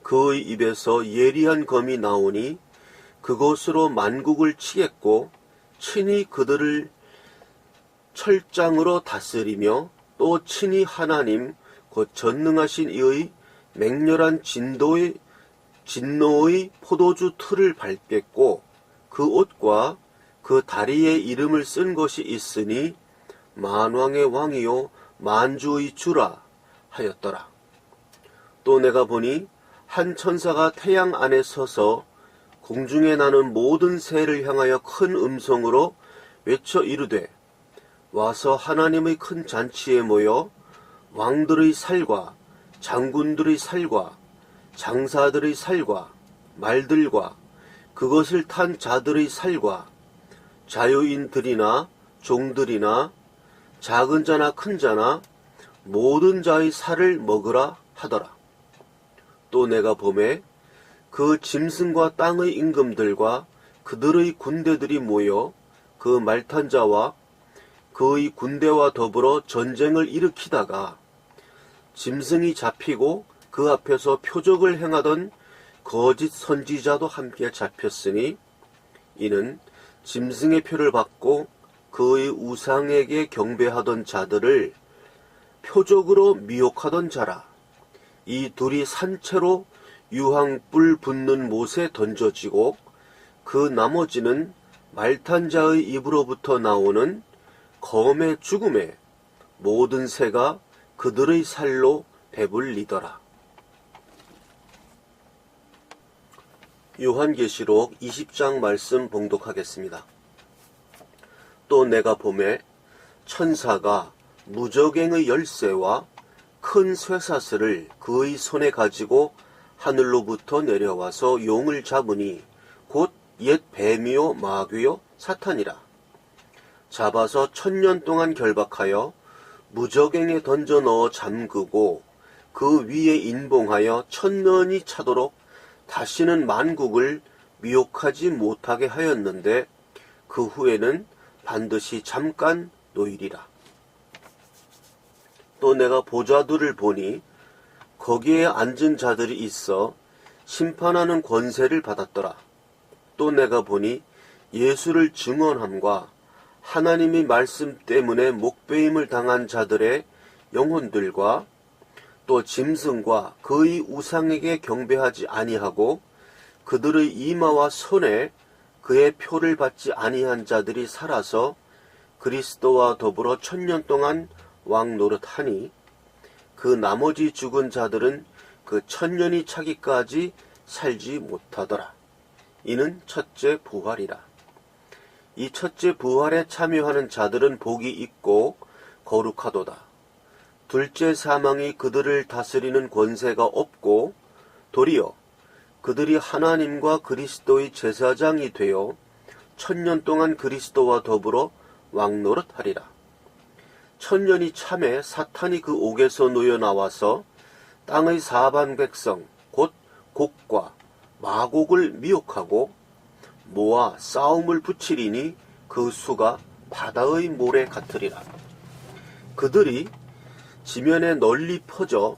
그의 입에서 예리한 검이 나오니 그것으로 만국을 치겠고 친히 그들을 철장으로 다스리며 또 친히 하나님 곧 전능하신 이의 맹렬한 진노의 포도주 틀을 밟겠고 그 옷과 그 다리에 이름을 쓴 것이 있으니 만왕의 왕이요 만주의 주라 하였더라. 또 내가 보니 한 천사가 태양 안에 서서 공중에 나는 모든 새를 향하여 큰 음성으로 외쳐 이르되 와서 하나님의 큰 잔치에 모여 왕들의 살과 장군들의 살과 장사들의 살과 말들과 그것을 탄 자들의 살과 자유인들이나 종들이나 작은 자나 큰 자나 모든 자의 살을 먹으라 하더라. 또 내가 보매 그 짐승과 땅의 임금들과 그들의 군대들이 모여 그 말탄 자와 그의 군대와 더불어 전쟁을 일으키다가 짐승이 잡히고 그 앞에서 표적을 행하던 거짓 선지자도 함께 잡혔으니 이는 짐승의 표를 받고 그의 우상에게 경배하던 자들을 표적으로 미혹하던 자라. 이 둘이 산채로 유황불 붙는 못에 던져지고 그 나머지는 말탄 자의 입으로부터 나오는 검의 죽음에 모든 새가 그들의 살로 배불리더라. 요한계시록 20장 말씀 봉독하겠습니다. 또 내가 보매 천사가 무저갱의 열쇠와 큰 쇠사슬을 그의 손에 가지고 하늘로부터 내려와서 용을 잡으니 곧 옛 뱀이요 마귀요 사탄이라. 잡아서 1000년 동안 결박하여 무저갱에 던져 넣어 잠그고 그 위에 인봉하여 1000년이 차도록 다시는 만국을 미혹하지 못하게 하였는데 그 후에는 반드시 잠깐 놓이리라. 또 내가 보좌들을 보니 거기에 앉은 자들이 있어 심판하는 권세를 받았더라. 또 내가 보니 예수를 증언함과 하나님의 말씀 때문에 목배임을 당한 자들의 영혼들과 또 짐승과 그의 우상에게 경배하지 아니하고 그들의 이마와 손에 그의 표를 받지 아니한 자들이 살아서 그리스도와 더불어 1000년 동안 왕 노릇하니 그 나머지 죽은 자들은 그 1000년이 차기까지 살지 못하더라. 이는 첫째 부활이라. 이 첫째 부활에 참여하는 자들은 복이 있고 거룩하도다. 둘째 사망이 그들을 다스리는 권세가 없고 도리어 그들이 하나님과 그리스도의 제사장이 되어 1000년 동안 그리스도와 더불어 왕노릇하리라. 1000년이 참에 사탄이 그 옥에서 놓여 나와서 땅의 사방 백성 곧 곡과 마곡을 미혹하고 모아 싸움을 붙이리니 그 수가 바다의 모래 같으리라. 그들이 지면에 널리 퍼져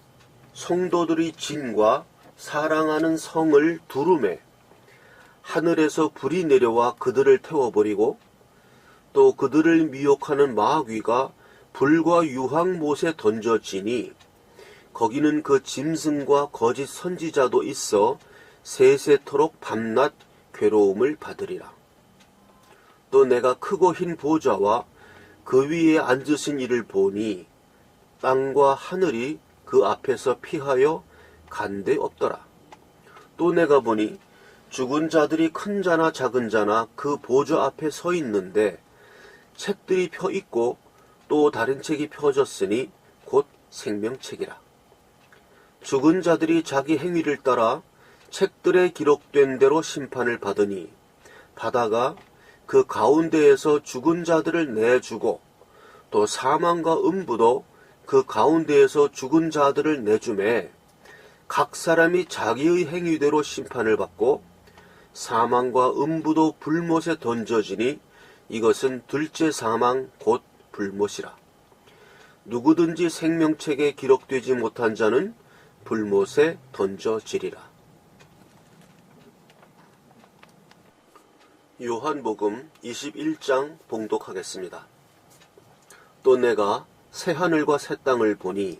성도들의 진과 사랑하는 성을 두루매 하늘에서 불이 내려와 그들을 태워버리고 또 그들을 미혹하는 마귀가 불과 유황못에 던져지니 거기는 그 짐승과 거짓 선지자도 있어 세세토록 밤낮 괴로움을 받으리라. 또 내가 크고 흰 보좌와 그 위에 앉으신 이를 보니 땅과 하늘이 그 앞에서 피하여 간데 없더라. 또 내가 보니 죽은 자들이 큰 자나 작은 자나 그 보좌 앞에 서 있는데 책들이 펴 있고 또 다른 책이 펴졌으니 곧 생명책이라. 죽은 자들이 자기 행위를 따라 책들에 기록된 대로 심판을 받으니 바다가 그 가운데에서 죽은 자들을 내주고 또 사망과 음부도 그 가운데에서 죽은 자들을 내주매 각 사람이 자기의 행위대로 심판을 받고 사망과 음부도 불못에 던져지니 이것은 둘째 사망 곧 불못이라. 누구든지 생명책에 기록되지 못한 자는 불못에 던져지리라. 요한복음 21장 봉독하겠습니다. 또 내가 새 하늘과 새 땅을 보니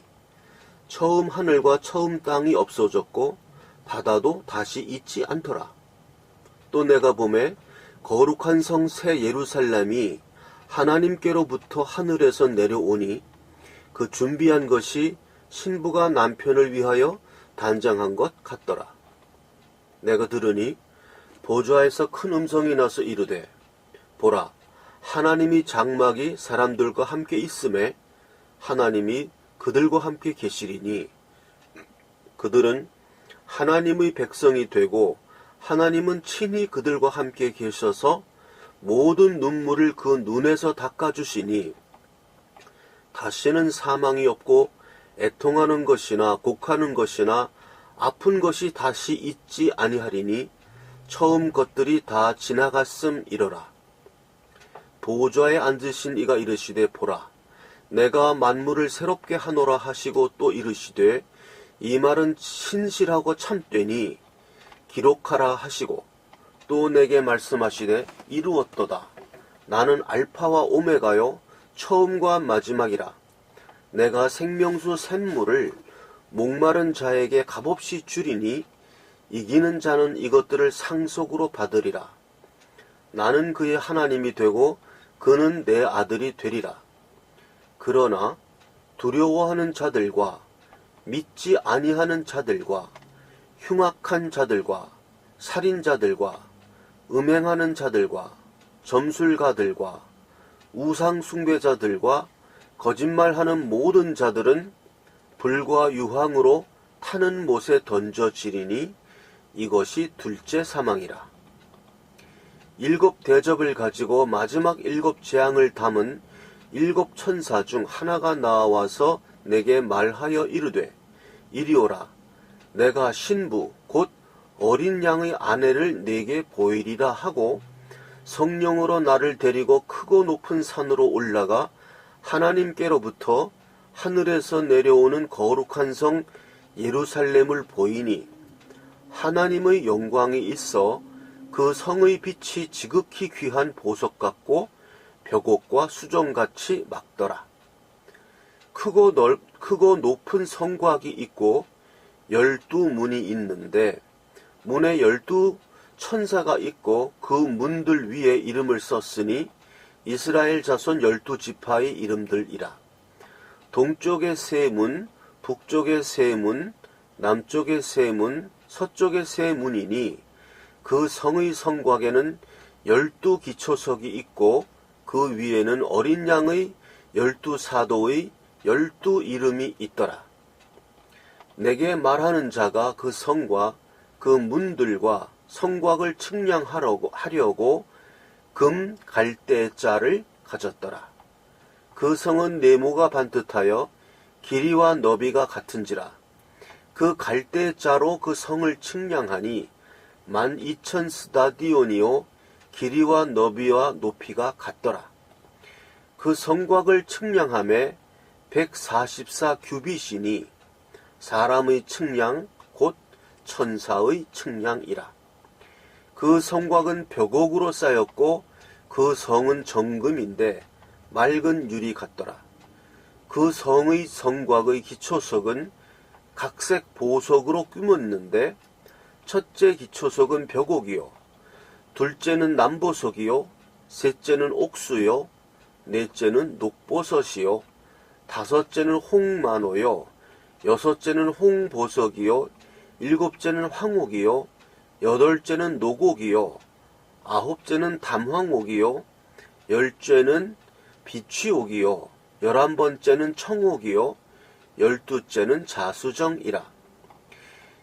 처음 하늘과 처음 땅이 없어졌고 바다도 다시 있지 않더라. 또 내가 보매 거룩한 성 새 예루살렘이 하나님께로부터 하늘에서 내려오니 그 준비한 것이 신부가 남편을 위하여 단장한 것 같더라. 내가 들으니 보좌에서 큰 음성이 나서 이르되 보라, 하나님이 장막이 사람들과 함께 있음에 하나님이 그들과 함께 계시리니 그들은 하나님의 백성이 되고 하나님은 친히 그들과 함께 계셔서 모든 눈물을 그 눈에서 닦아주시니 다시는 사망이 없고 애통하는 것이나 곡하는 것이나 아픈 것이 다시 있지 아니하리니 처음 것들이 다 지나갔음이러라. 보좌에 앉으신 이가 이르시되 보라, 내가 만물을 새롭게 하노라 하시고 또 이르시되 이 말은 신실하고 참되니 기록하라 하시고 또 내게 말씀하시되 이루었도다. 나는 알파와 오메가요 처음과 마지막이라. 내가 생명수 샘물을 목마른 자에게 값없이 주리니 이기는 자는 이것들을 상속으로 받으리라. 나는 그의 하나님이 되고 그는 내 아들이 되리라. 그러나 두려워하는 자들과 믿지 아니하는 자들과 흉악한 자들과 살인자들과 음행하는 자들과 점술가들과 우상 숭배자들과 거짓말하는 모든 자들은 불과 유황으로 타는 못에 던져지리니 이것이 둘째 사망이라. 일곱 대접을 가지고 마지막 일곱 재앙을 담은 일곱 천사 중 하나가 나와서 내게 말하여 이르되 이리오라. 내가 신부 곧 어린 양의 아내를 네게 보이리라 하고 성령으로 나를 데리고 크고 높은 산으로 올라가 하나님께로부터 하늘에서 내려오는 거룩한 성 예루살렘을 보이니 하나님의 영광이 있어 그 성의 빛이 지극히 귀한 보석 같고 벽옥과 수정같이 막더라. 크고 높은 성곽이 있고 12문이 있는데 문에 12 천사가 있고 그 문들 위에 이름을 썼으니 이스라엘 자손 12지파의 이름들이라. 동쪽의 세 문, 북쪽의 세 문, 남쪽의 세 문, 서쪽의 세 문이니 그 성의 성곽에는 12기초석이 있고 그 위에는 어린 양의 12사도의 12 이름이 있더라. 내게 말하는 자가 그 성과 그 문들과 성곽을 측량하려고 금 갈대자를 가졌더라. 그 성은 네모가 반듯하여 길이와 너비가 같은지라. 그 갈대자로 그 성을 측량하니 12,000 스타디온이요 길이와 너비와 높이가 같더라. 그 성곽을 측량함에 144 규빗이니 사람의 측량 곧 천사의 측량이라. 그 성곽은 벽옥으로 쌓였고 그 성은 정금인데 맑은 유리 같더라. 그 성의 성곽의 기초석은 각색 보석으로 꾸몄는데 첫째 기초석은 벽옥이요 둘째는 남보석이요 셋째는 옥수요 넷째는 녹보섯이요 다섯째는 홍만호요 여섯째는 홍보석이요 일곱째는 황옥이요 8째는 노곡이요 9째는 담황옥이요 10째는 비취옥이요 11번째는 청옥이요 12째는 자수정이라.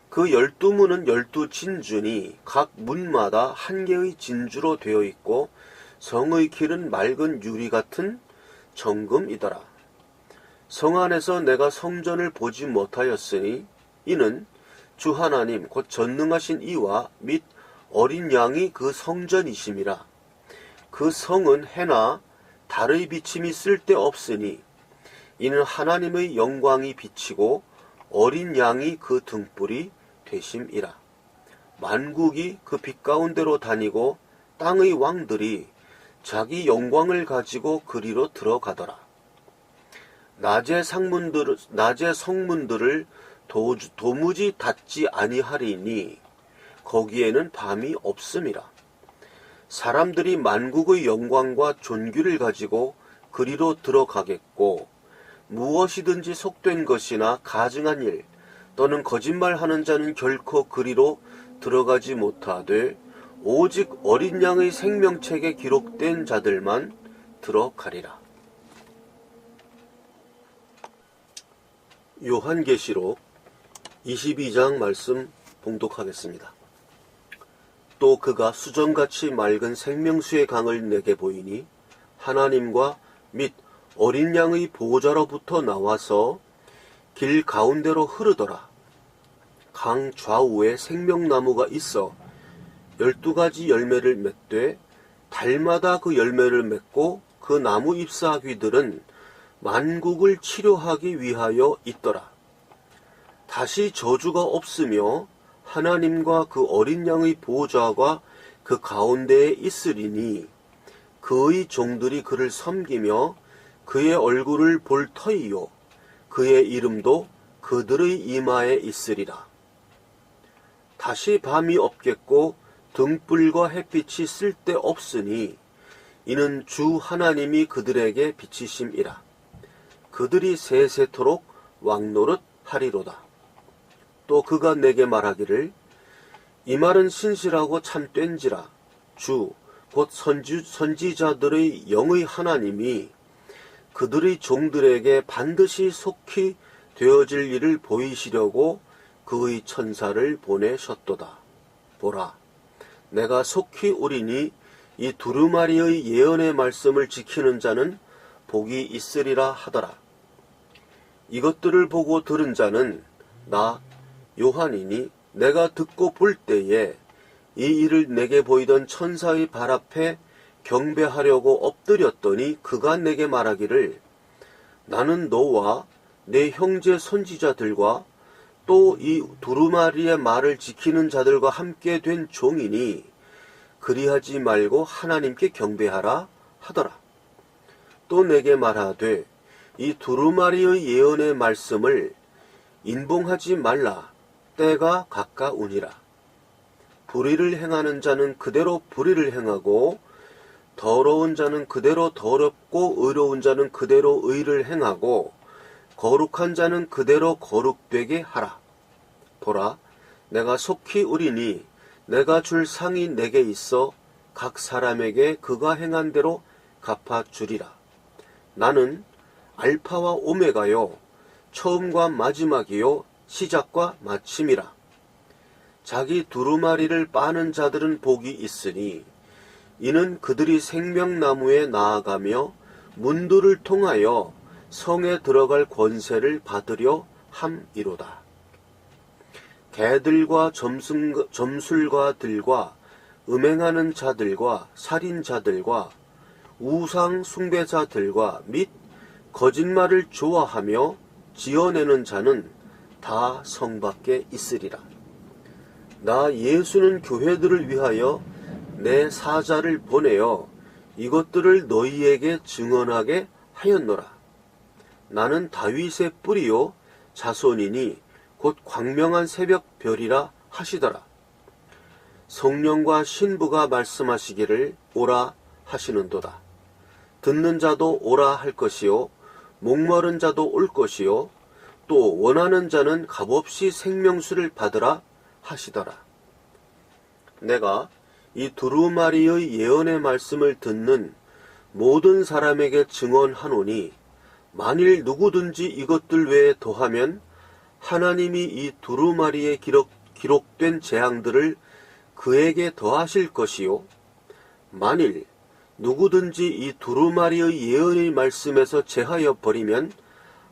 그 12문은 12진주니 각 문마다 한 개의 진주로 되어 있고 성의 길은 맑은 유리 같은 정금이더라. 성 안에서 내가 성전을 보지 못하였으니 이는 주 하나님 곧 전능하신 이와 및 어린 양이 그 성전이심이라. 그 성은 해나 달의 비침이 쓸데없으니 이는 하나님의 영광이 비치고 어린 양이 그 등불이 되심이라. 만국이 그 빛 가운데로 다니고 땅의 왕들이 자기 영광을 가지고 그리로 들어가더라. 낮의 성문들을 도무지 닫지 아니하리니 거기에는 밤이 없음이라. 사람들이 만국의 영광과 존귀를 가지고 그리로 들어가겠고 무엇이든지 속된 것이나 가증한 일 또는 거짓말하는 자는 결코 그리로 들어가지 못하되 오직 어린 양의 생명책에 기록된 자들만 들어가리라. 요한계시록 22장 말씀 봉독하겠습니다. 또 그가 수정같이 맑은 생명수의 강을 내게 보이니 하나님과 및 어린 양의 보호자로부터 나와서 길 가운데로 흐르더라. 강 좌우에 생명나무가 있어 12가지 열매를 맺되 달마다 그 열매를 맺고 그 나무 잎사귀들은 만국을 치료하기 위하여 있더라. 다시 저주가 없으며 하나님과 그 어린 양의 보호자가 그 가운데에 있으리니 그의 종들이 그를 섬기며 그의 얼굴을 볼 터이요 그의 이름도 그들의 이마에 있으리라. 다시 밤이 없겠고 등불과 햇빛이 쓸데없으니 이는 주 하나님이 그들에게 비치심이라. 그들이 세세토록 왕노릇 하리로다. 또 그가 내게 말하기를 이 말은 신실하고 참된지라. 주 곧 선지자들의 영의 하나님이 그들의 종들에게 반드시 속히 되어질 일을 보이시려고 그의 천사를 보내셨도다. 보라, 내가 속히 오리니 이 두루마리의 예언의 말씀을 지키는 자는 복이 있으리라 하더라. 이것들을 보고 들은 자는 나 요한이니 내가 듣고 볼 때에 이 일을 내게 보이던 천사의 발 앞에 경배하려고 엎드렸더니 그가 내게 말하기를 나는 너와 내 형제 선지자들과 또 이 두루마리의 말을 지키는 자들과 함께 된 종이니 그리하지 말고 하나님께 경배하라 하더라. 또 내게 말하되 이 두루마리의 예언의 말씀을 인봉하지 말라. 때가 가까우니라. 불의를 행하는 자는 그대로 불의를 행하고 더러운 자는 그대로 더럽고 의로운 자는 그대로 의를 행하고 거룩한 자는 그대로 거룩되게 하라. 보라, 내가 속히 오리니 내가 줄 상이 내게 있어 각 사람에게 그가 행한 대로 갚아주리라. 나는 알파와 오메가요 처음과 마지막이요 시작과 마침이라. 자기 두루마리를 빠는 자들은 복이 있으니 이는 그들이 생명나무에 나아가며 문들을 통하여 성에 들어갈 권세를 받으려 함이로다. 개들과 점술가들과 음행하는 자들과 살인자들과 우상 숭배자들과 및 거짓말을 좋아하며 지어내는 자는 다 성 밖에 있으리라. 나 예수는 교회들을 위하여 내 사자를 보내어 이것들을 너희에게 증언하게 하였노라. 나는 다윗의 뿌리요 자손이니 곧 광명한 새벽 별이라 하시더라. 성령과 신부가 말씀하시기를 오라 하시는도다. 듣는 자도 오라 할 것이요 목마른 자도 올 것이요 또 원하는 자는 값없이 생명수를 받으라 하시더라. 내가 이 두루마리의 예언의 말씀을 듣는 모든 사람에게 증언하노니 만일 누구든지 이것들 외에 더하면 하나님이 이 두루마리에 기록된 재앙들을 그에게 더하실 것이요 만일 누구든지 이 두루마리의 예언의 말씀에서 제하여 버리면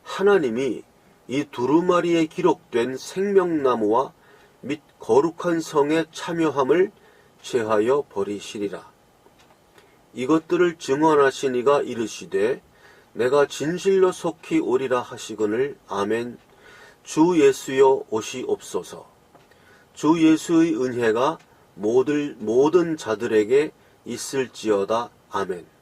하나님이 이 두루마리에 기록된 생명나무와 및 거룩한 성의 참여함을 제하여 버리시리라. 이것들을 증언하신 이가 이르시되 내가 진실로 속히 오리라 하시거늘. 아멘. 주 예수여 오시옵소서. 주 예수의 은혜가 모든 자들에게 있을지어다. 아멘.